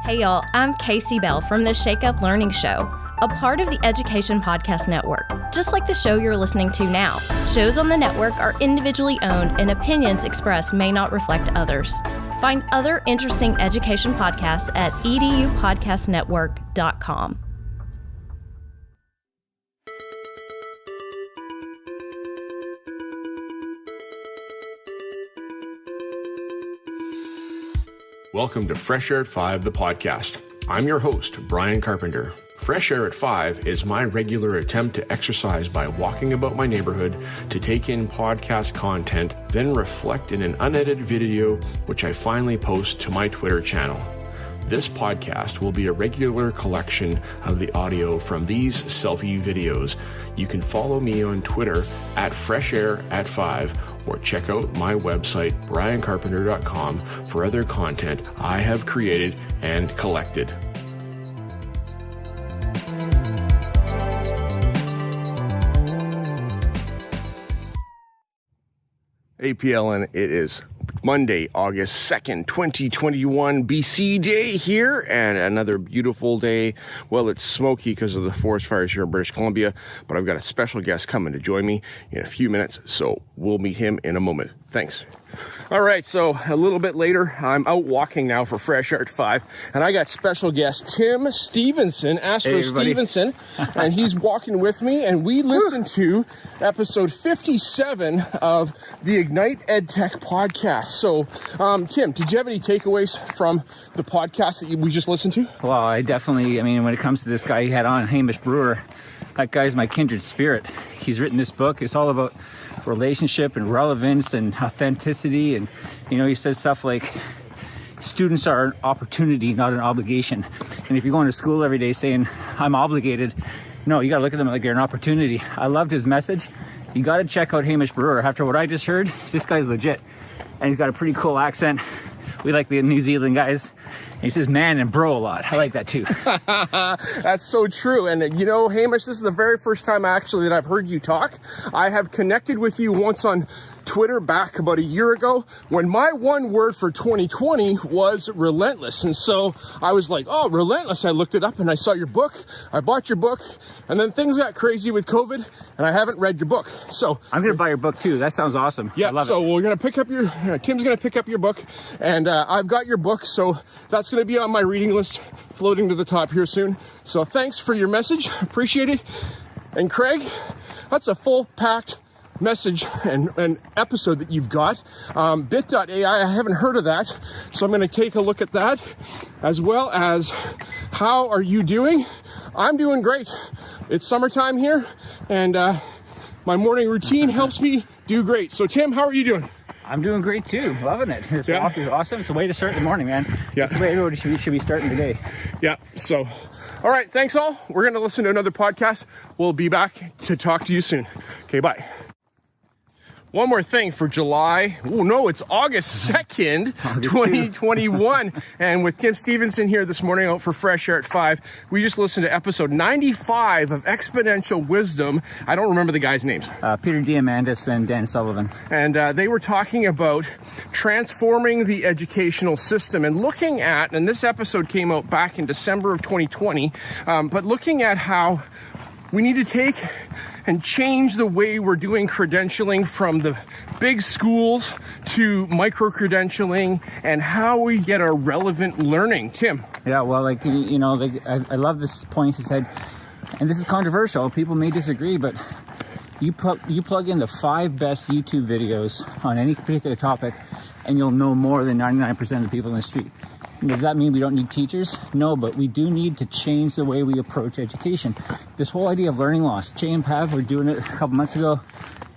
Hey y'all, I'm Casey Bell from the Shake Up Learning Show, a part of the Education Podcast Network, just like the show you're listening to now. Shows on the network are individually owned and opinions expressed may not reflect others. Find other interesting education podcasts at edupodcastnetwork.com. Welcome to Fresh Air at 5, the podcast. I'm your host, Bryon Carpenter. Fresh Air at 5 is my regular attempt to exercise by walking about my neighborhood, to take in podcast content, then reflect in an unedited video, which I finally post to my Twitter channel. This podcast will be a regular collection of the audio from these selfie videos. You can follow me on Twitter at FreshAirAtFive or check out my website, BryonCarpenter.com, for other content I have created and collected. APLN, it is Monday, August 2nd, 2021, BC Day here, and another beautiful day. Well, it's smoky because of the forest fires here in British Columbia, but I've got a special guest coming to join me in a few minutes, so we'll meet him in a moment. Thanks. All right, so a little bit later, I'm out walking now for Fresh Air at 5, and I got special guest Tim Stevenson, Astro Stevenson, and he's walking with me, and we listened to episode 57 of the Ignite EdTech podcast. So, Tim, did you have any takeaways from the podcast that we just listened to? Well, I mean, when it comes to this guy he had on, Hamish Brewer, that guy's my kindred spirit. He's written this book. It's all about relationship and relevance and authenticity, and he says stuff like students are an opportunity, not an obligation. And if you're going to school every day saying I'm obligated, no, you got to look at them like they're an opportunity. I loved his message. You got to check out Hamish Brewer. After what I just heard, this guy's legit, and he's got a pretty cool accent. We like the New Zealand guys. And he says man and bro a lot. I like that too. That's so true. And Hamish, this is the very first time actually that I've heard you talk. I have connected with you once on Twitter back about a year ago when my one word for 2020 was relentless. And so I was like, oh, relentless. I looked it up and I saw your book. I bought your book, and then things got crazy with COVID and I haven't read your book. So I'm going to buy your book too. That sounds awesome. Yeah. So we're going to pick up Tim's going to pick up your book, and I've got your book. So that's going to be on my reading list floating to the top here soon. So thanks for your message. Appreciate it. And Craig, that's a full packed message and episode that you've got. Bit.ai, I haven't heard of that, so I'm going to take a look at that, as well as how are you doing? I'm doing great. It's summertime here, and my morning routine helps me do great. So Tim, how are you doing? I'm doing great too. Loving it. This walk is awesome. It's a way to start the morning, man. Yeah. It's the way everybody should be starting the day. Yeah. So, all right. Thanks all. We're going to listen to another podcast. We'll be back to talk to you soon. Okay. Bye. One more thing for July. Oh, no, it's August 2nd, 2021. And with Tim Stevenson here this morning out for Fresh Air at 5, we just listened to episode 95 of Exponential Wisdom. I don't remember the guys' names. Peter Diamandis and Dan Sullivan. And they were talking about transforming the educational system and looking at, and this episode came out back in December of 2020, but looking at how we need to take and change the way we're doing credentialing from the big schools to micro-credentialing, and how we get our relevant learning. Tim? Yeah, well, I love this point he said, and this is controversial. People may disagree, but you plug in the 5 best YouTube videos on any particular topic, and you'll know more than 99% of the people in the street. Does that mean we don't need teachers? No, but we do need to change the way we approach education. This whole idea of learning loss, Jay and Pav were doing it a couple months ago.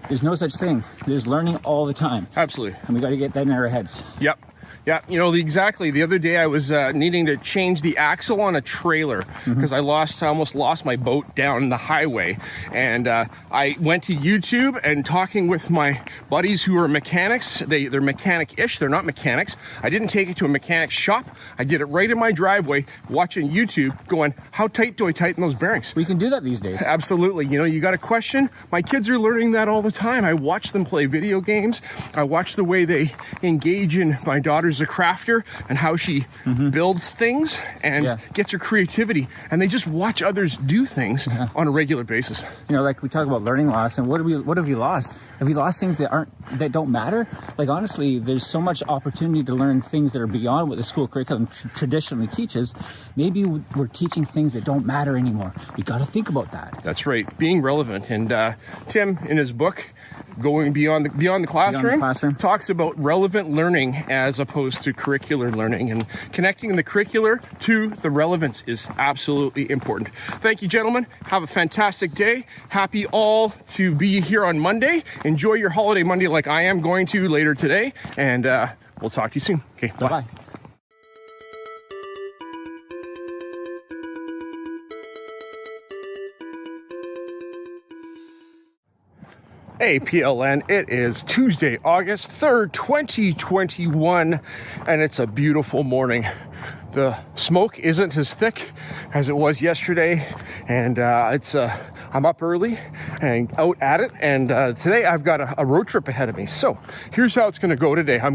There's no such thing. There's learning all the time. Absolutely. And we got to get that in our heads. Yep. Yeah, exactly. The other day I was needing to change the axle on a trailer because I almost lost my boat down the highway. And I went to YouTube and talking with my buddies who are mechanics. They're mechanic-ish. They're not mechanics. I didn't take it to a mechanic's shop. I did it right in my driveway, watching YouTube, going, how tight do I tighten those bearings? We can do that these days. Absolutely. You got a question? My kids are learning that all the time. I watch them play video games. I watch the way they engage in my daughter's she's a crafter and how she builds things and gets her creativity. And they just watch others do things on a regular basis. You know, like we talk about learning loss, and what have we lost? Have we lost things that don't matter? Like, honestly, there's so much opportunity to learn things that are beyond what the school curriculum traditionally teaches. Maybe we're teaching things that don't matter anymore. We got to think about that. That's right, being relevant. And Tim, in his book, Going Beyond the Classroom, talks about relevant learning as opposed to curricular learning, and connecting the curricular to the relevance is absolutely important. Thank you, gentlemen. Have a fantastic day. Happy all to be here on Monday. Enjoy your holiday Monday like I am going to later today, and we'll talk to you soon. Okay, bye. Hey PLN, it is Tuesday, August 3rd, 2021, and it's a beautiful morning. The smoke isn't as thick as it was yesterday, and I'm up early and out at it, and today I've got a road trip ahead of me. So here's how it's going to go today. I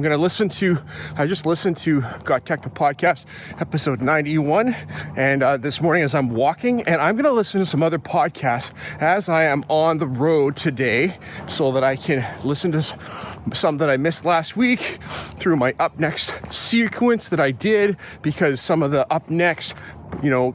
just listened to Got Tech, the podcast, episode 91, and this morning as I'm walking, and I'm going to listen to some other podcasts as I am on the road today so that I can listen to some that I missed last week through my Up Next sequence that I did, because some of the Up Next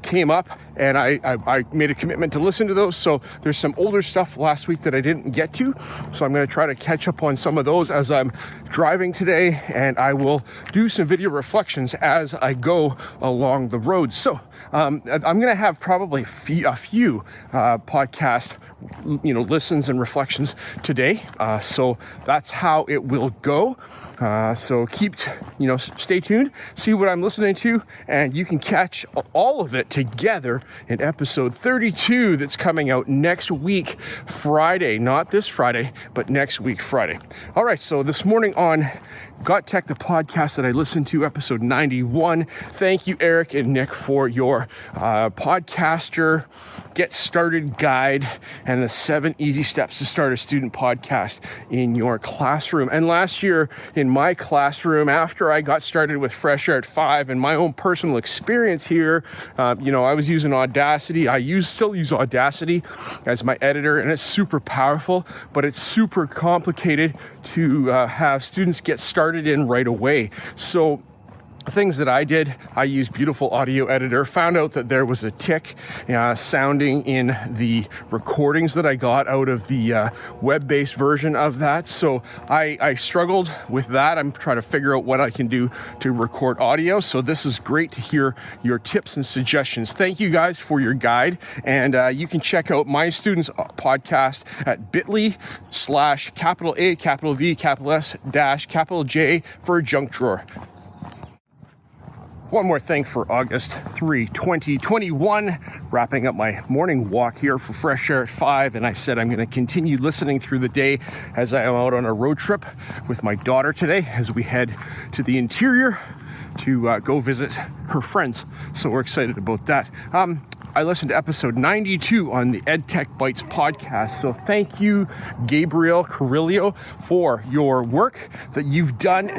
came up, and I made a commitment to listen to those. So there's some older stuff last week that I didn't get to. So I'm going to try to catch up on some of those as I'm driving today, and I will do some video reflections as I go along the road. So I'm going to have probably a few podcast listens and reflections today. So that's how it will go. So stay tuned, see what I'm listening to, and you can catch all of it together in episode 32 that's coming out next week, Friday. Not this Friday, but next week, Friday. All right, so this morning on Got Tech, the podcast that I listened to, episode 91. Thank you, Eric and Nick, for your podcaster get started guide and the 7 easy steps to start a student podcast in your classroom. And last year in my classroom, after I got started with FreshAirAtFive and my own personal experience here, I was using Audacity. I still use Audacity as my editor, and it's super powerful, but it's super complicated to have students get started in right away. So things that I did, I used Beautiful Audio Editor, found out that there was a tick sounding in the recordings that I got out of the web-based version of that. So I struggled with that. I'm trying to figure out what I can do to record audio. So this is great to hear your tips and suggestions. Thank you guys for your guide. And you can check out my students' podcast at bit.ly/A, V, S-J for junk drawer. One more thing for August 3, 2021, wrapping up my morning walk here for Fresh Air at 5, and I said I'm going to continue listening through the day as I am out on a road trip with my daughter today as we head to the interior to go visit her friends. So we're excited about that. I listened to episode 92 on the EdTech Bites podcast. So thank you, Gabriel Carrillo, for your work that you've done.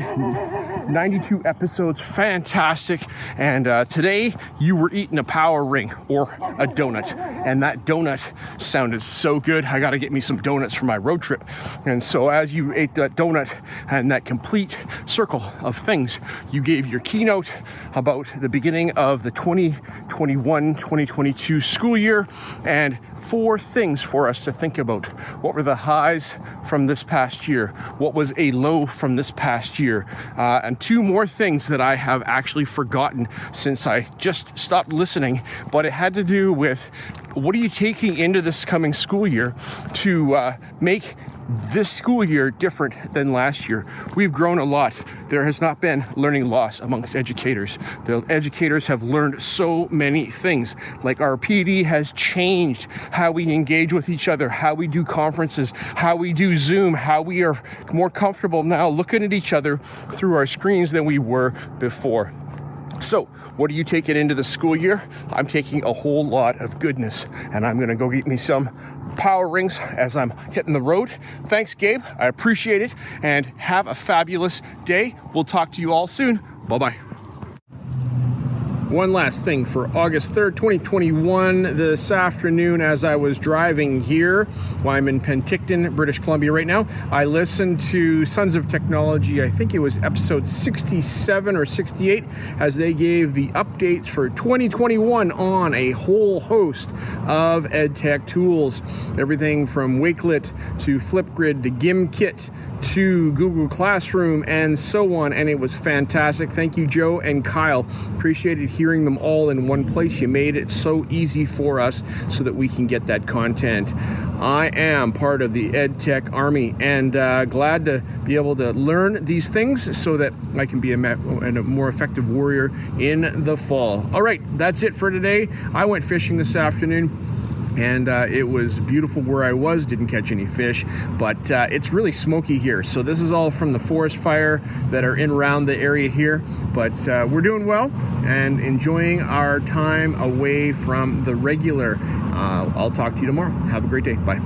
92 episodes, fantastic. And today you were eating a power ring or a donut, and that donut sounded so good. I got to get me some donuts for my road trip. And so as you ate that donut and that complete circle of things, you gave your keynote about the beginning of the 2021-2022 school year, and 4 things for us to think about. What were the highs from this past year? What was a low from this past year? And 2 more things that I have actually forgotten since I just stopped listening, but it had to do with what are you taking into this coming school year to make this school year different than last year. We've grown a lot. There has not been learning loss amongst educators. The educators have learned so many things. Like our PD has changed how we engage with each other, how we do conferences, how we do Zoom, how we are more comfortable now looking at each other through our screens than we were before. So, what are you taking into the school year? I'm taking a whole lot of goodness, and I'm going to go get me some power rings as I'm hitting the road. Thanks, Gabe. I appreciate it, and have a fabulous day. We'll talk to you all soon. Bye-bye. One last thing for August 3rd, 2021, this afternoon as I was driving here, while I'm in Penticton, British Columbia right now, I listened to Sons of Technology, I think it was episode 67 or 68, as they gave the updates for 2021 on a whole host of EdTech tools. Everything from Wakelet to Flipgrid to GimKit to Google Classroom and so on, and it was fantastic. Thank you, Joe and Kyle. Appreciated hearing them all in one place. You made it so easy for us so that we can get that content. I am part of the EdTech Army, and glad to be able to learn these things so that I can be a more effective warrior in the fall. All right, that's it for today. I went fishing this afternoon, and it was beautiful where I was. Didn't catch any fish, but it's really smoky here. So this is all from the forest fire that are in around the area here. But we're doing well and enjoying our time away from the regular. I'll talk to you tomorrow. Have a great day. Bye.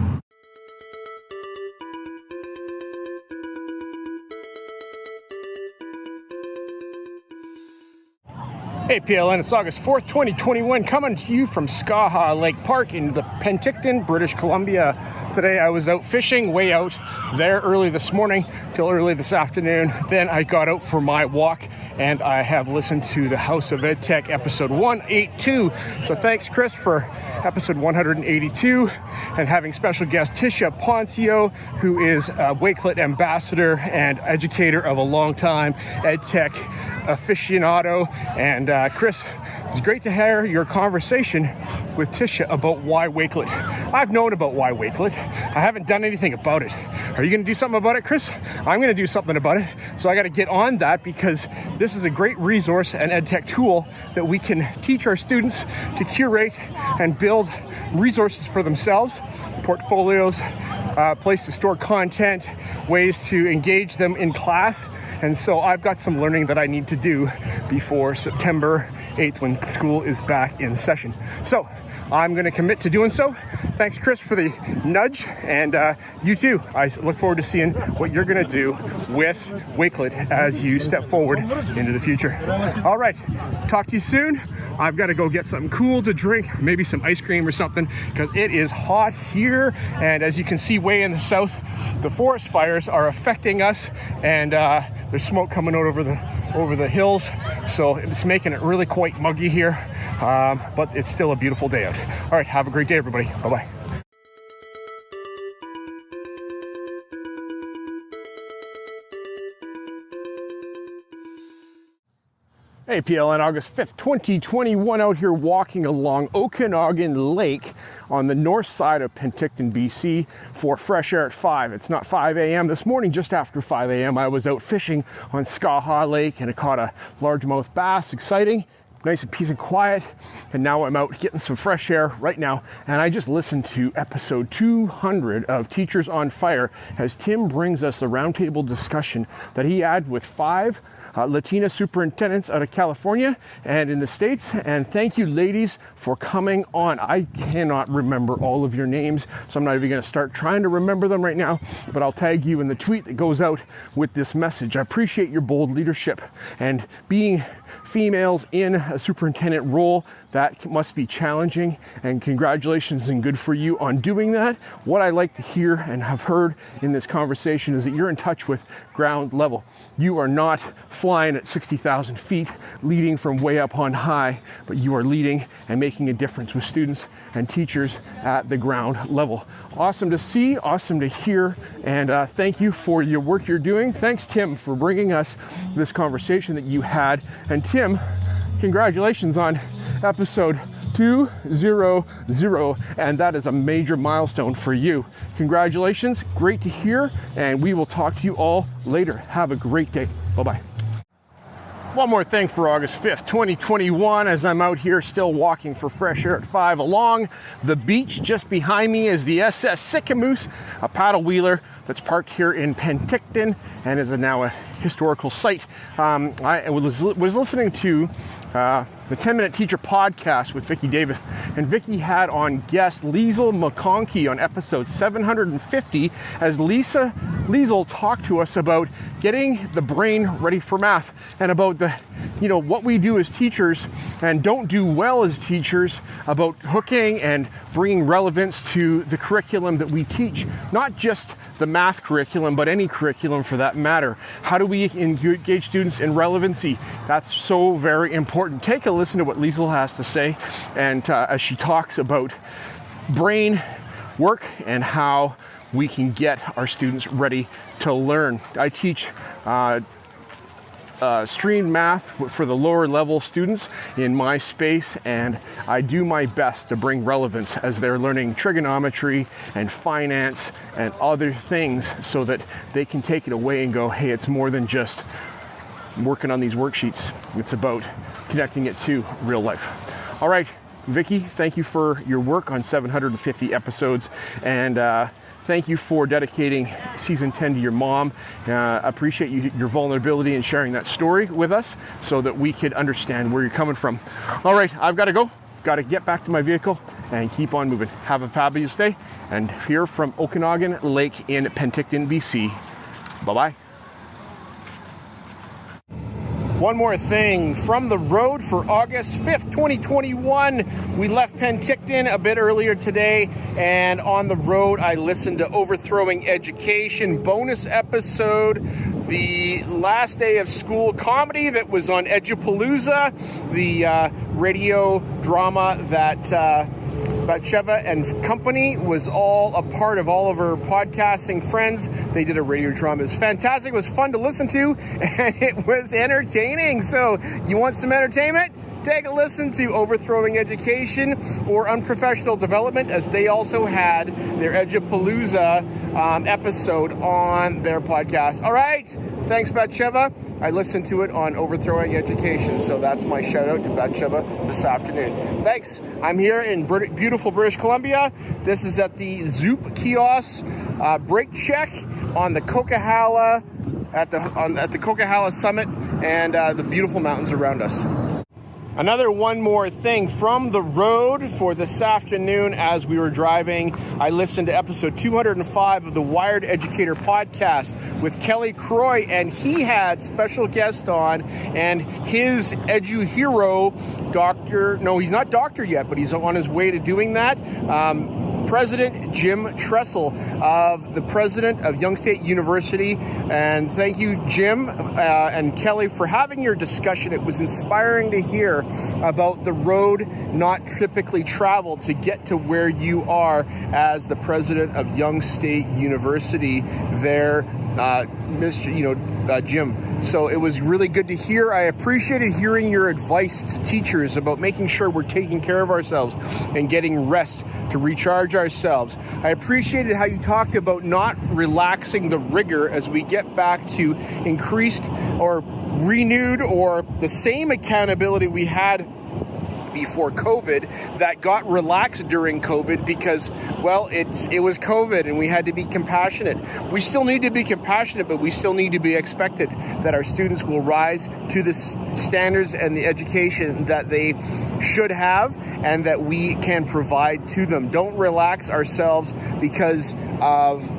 Hey PLN, it's August 4th, 2021, coming to you from Skaha Lake Park in the Penticton, British Columbia. Today I was out fishing, way out there early this morning till early this afternoon. Then I got out for my walk, and I have listened to the House of EdTech episode 182. So thanks, Chris, for episode 182, and having special guest Tisha Poncio, who is a Wakelet ambassador and educator of a long time EdTech aficionado. And Chris, it's great to hear your conversation with Tisha about why Wakelet. I've known about why Wakelet. I haven't done anything about it. Are you going to do something about it, Chris? I'm going to do something about it. So I got to get on that, because this is a great resource and EdTech tool that we can teach our students to curate and build resources for themselves, portfolios, place to store content, ways to engage them in class. And so I've got some learning that I need to do before September 8th when school is back in session. So I'm going to commit to doing so. Thanks, Chris, for the nudge, and you too. I look forward to seeing what you're going to do with Wakelet as you step forward into the future. All right, talk to you soon. I've got to go get something cool to drink, maybe some ice cream or something, because it is hot here. And as you can see way in the south, the forest fires are affecting us, and there's smoke coming out over the hills, so it's making it really quite muggy here, but it's still a beautiful day out. All right, have a great day, everybody. Bye-bye. Hey PLN, August 5th, 2021, out here walking along Okanagan Lake on the north side of Penticton, BC for Fresh Air at 5. It's not 5 a.m. This morning, just after 5 a.m., I was out fishing on Skaha Lake, and I caught a largemouth bass. Exciting. Nice and peace and quiet, and now I'm out getting some fresh air right now, and I just listened to episode 200 of Teachers on Fire as Tim brings us the roundtable discussion that he had with 5 Latina superintendents out of California and in the States. And thank you, ladies, for coming on. I cannot remember all of your names, so I'm not even going to start trying to remember them right now, but I'll tag you in the tweet that goes out with this message. I appreciate your bold leadership and being females in a superintendent role. That must be challenging, and congratulations and good for you on doing that. What I like to hear and have heard in this conversation is that you're in touch with ground level. You are not flying at 60,000 feet, leading from way up on high, but you are leading and making a difference with students and teachers at the ground level. Awesome to see, awesome to hear, and thank you for your work you're doing. Thanks, Tim, for bringing us this conversation that you had. And Tim, congratulations on episode 200, and that is a major milestone for you. Congratulations, great to hear, and we will talk to you all later. Have a great day. Bye-bye. One more thing for August 5th, 2021, as I'm out here still walking for Fresh Air at 5 along the beach. Just behind me is the SS Sicamous, a paddle wheeler that's parked here in Penticton and is now a historical site. I was listening to the 10-Minute Teacher podcast with Vicki Davis. And Vicki had on guest Liesl McConkey on episode 750 as Liesl talked to us about getting the brain ready for math and about what we do as teachers and don't do well as teachers about hooking and bringing relevance to the curriculum that we teach, not just the math curriculum, but any curriculum for that matter. How do we engage students in relevancy? That's so very important. Take a listen to what Liesl has to say, and as she talks about brain work and how we can get our students ready to learn. I teach streamed math for the lower level students in my space, and I do my best to bring relevance as they're learning trigonometry and finance and other things so that they can take it away and go, hey, it's more than just working on these worksheets. It's about connecting it to real life. All right, Vicki, thank you for your work on 750 episodes, and thank you for dedicating season 10 to your mom. I appreciate your vulnerability and sharing that story with us so that we could understand where you're coming from. All right, I've got to go. Got to get back to my vehicle and keep on moving. Have a fabulous day. And here from Okanagan Lake in Penticton, BC. Bye-bye. One more thing, from the road for August 5th, 2021. We left Penticton a bit earlier today, and on the road I listened to Overthrowing Education bonus episode, the last day of school comedy that was on Edupalooza, the radio drama that Batsheva and company was all a part of all of her podcasting friends. They did a radio drama. It was fantastic. It was fun to listen to, and it was entertaining. So you want some entertainment? Take a listen to Overthrowing Education or Unprofessional Development, as they also had their Edupalooza episode on their podcast. All right. Thanks, Batsheva. I listened to it on Overthrowing Education, so that's my shout out to Batsheva this afternoon. Thanks. I'm here in beautiful British Columbia. This is at the Zoop kiosk brake check on the Coquihalla at the Coquihalla Summit, and the beautiful mountains around us. Another one more thing from the road for this afternoon as we were driving. I listened to episode 205 of the Wired Educator podcast with Kelly Croy, and he had special guest on, and his edu hero, he's not doctor yet, but he's on his way to doing that. President Jim Tressel, the president of Young State University. And thank you, Jim and Kelly, for having your discussion. It was inspiring to hear about the road not typically traveled to get to where you are as the president of Young State University there, Jim. So it was really good to hear. I appreciated hearing your advice to teachers about making sure we're taking care of ourselves and getting rest to recharge ourselves. I appreciated how you talked about not relaxing the rigor as we get back to increased or renewed or the same accountability we had before COVID that got relaxed during COVID because, well, it was COVID and we had to be compassionate. We still need to be compassionate, but we still need to be expected that our students will rise to the standards and the education that they should have and that we can provide to them. Don't relax ourselves because of,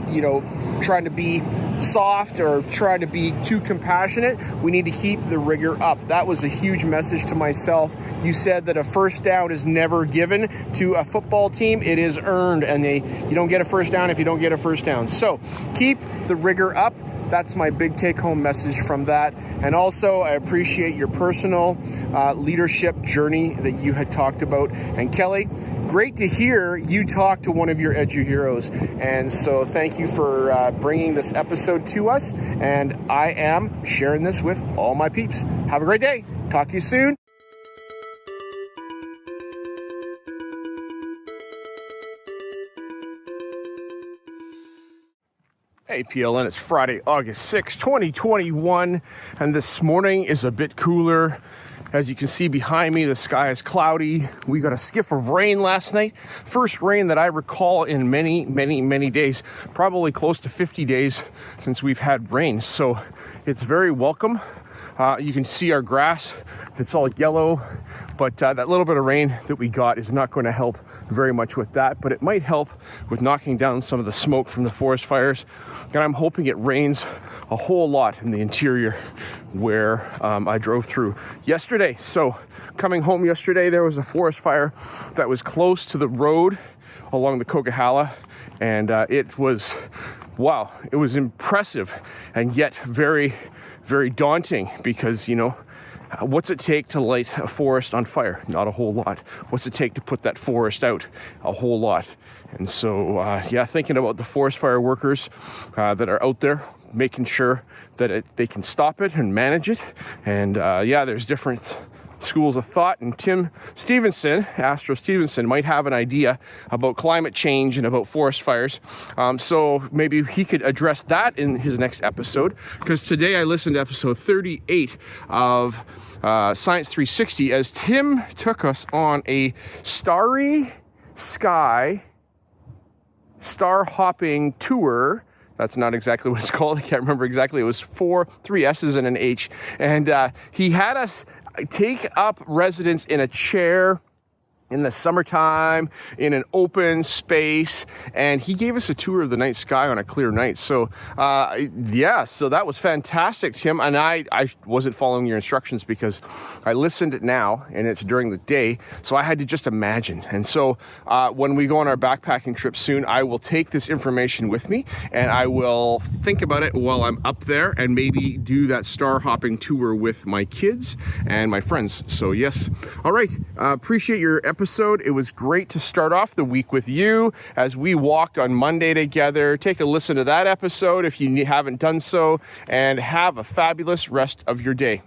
trying to be soft or trying to be too compassionate. We need to keep the rigor up. That was a huge message to myself. You said that a first down is never given to a football team. It is earned, and you don't get a first down if you don't get a first down. So keep the rigor up. That's my big take-home message from that. And also, I appreciate your personal leadership journey that you had talked about. And Kelly, great to hear you talk to one of your edu heroes. And so thank you for bringing this episode to us. And I am sharing this with all my peeps. Have a great day. Talk to you soon. Hey PLN, it's Friday, August 6, 2021, and this morning is a bit cooler. As you can see behind me, the sky is cloudy. We got a skiff of rain last night. First rain that I recall in many, many, many days, probably close to 50 days since we've had rain. So it's very welcome. You can see our grass that's all yellow, but that little bit of rain that we got is not going to help very much with that, but it might help with knocking down some of the smoke from the forest fires. And I'm hoping it rains a whole lot in the interior where I drove through yesterday. So coming home yesterday, there was a forest fire that was close to the road along the Coquihalla, and it was, wow, it was impressive and yet very, very daunting because, you know, what's it take to light a forest on fire? Not a whole lot. What's it take to put that forest out? A whole lot. And so, thinking about the forest fire workers that are out there, making sure that they can stop it and manage it. And there's different schools of thought, and Astro Stevenson, might have an idea about climate change and about forest fires. So maybe he could address that in his next episode, because today I listened to episode 38 of Science 360 as Tim took us on a starry sky star hopping tour. That's not exactly what it's called. I can't remember exactly. It was 3 S's and an H. And he had us take up residence in a chair in the summertime in an open space, and he gave us a tour of the night sky on a clear night. So so that was fantastic, Tim. And I wasn't following your instructions because I listened now and it's during the day, so I had to just imagine. And so when we go on our backpacking trip soon, I will take this information with me and I will think about it while I'm up there and maybe do that star hopping tour with my kids and my friends. So yes, all right, appreciate your episode. It was great to start off the week with you as we walked on Monday together. Take a listen to that episode if you haven't done so, and have a fabulous rest of your day.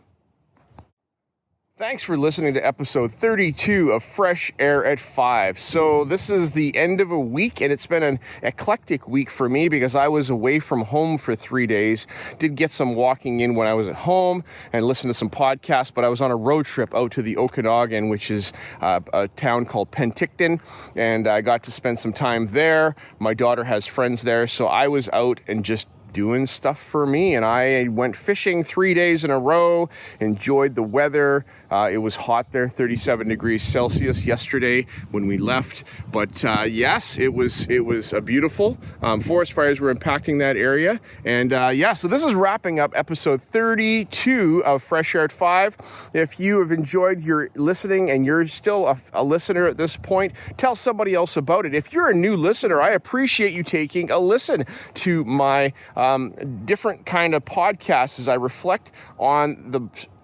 Thanks for listening to episode 32 of Fresh Air at 5. So this is the end of a week, and it's been an eclectic week for me because I was away from home for 3 days. Did get some walking in when I was at home and listened to some podcasts, but I was on a road trip out to the Okanagan, which is a town called Penticton, and I got to spend some time there. My daughter has friends there, so I was out and just doing stuff for me, and I went fishing 3 days in a row, enjoyed the weather. It was hot there, 37 degrees Celsius yesterday when we left, but yes, it was beautiful. Forest fires were impacting that area, and so this is wrapping up episode 32 of Fresh Air at 5. If you have enjoyed your listening and you're still a listener at this point, tell somebody else about it. If you're a new listener, I appreciate you taking a listen to my different kind of podcasts as I reflect on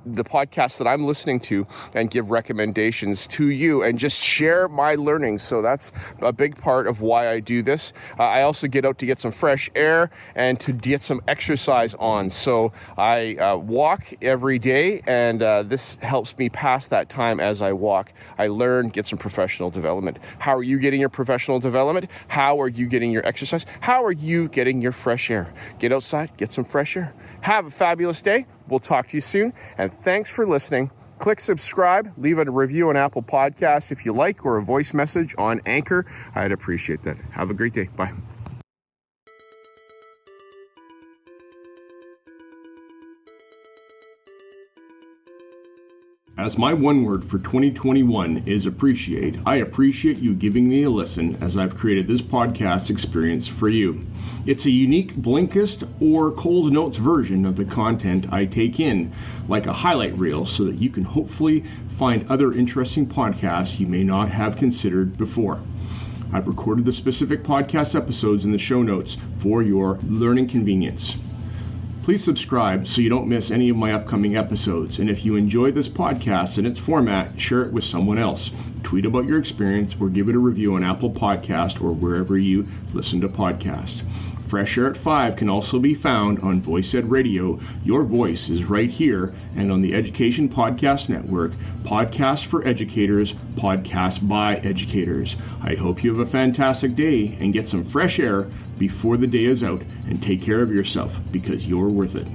the podcasts that I'm listening to and give recommendations to you and just share my learning. So that's a big part of why I do this. I also get out to get some fresh air and to get some exercise on. So I walk every day, and this helps me pass that time as I walk. I learn, get some professional development. How are you getting your professional development? How are you getting your exercise? How are you getting your fresh air? Get outside, get some fresh air. Have a fabulous day. We'll talk to you soon, and thanks for listening. Click subscribe, leave a review on Apple Podcasts if you like, or a voice message on Anchor. I'd appreciate that. Have a great day. Bye. As my one word for 2021 is appreciate, I appreciate you giving me a listen as I've created this podcast experience for you. It's a unique Blinkist or Coles Notes version of the content I take in, like a highlight reel, so that you can hopefully find other interesting podcasts you may not have considered before. I've recorded the specific podcast episodes in the show notes for your learning convenience. Please subscribe so you don't miss any of my upcoming episodes. And if you enjoy this podcast and its format, share it with someone else. Tweet about your experience or give it a review on Apple Podcast or wherever you listen to podcasts. Fresh Air at 5 can also be found on Voice Ed Radio. Your voice is right here, and on the Education Podcast Network, podcasts for educators, podcasts by educators. I hope you have a fantastic day and get some fresh air before the day is out, and take care of yourself because you're worth it.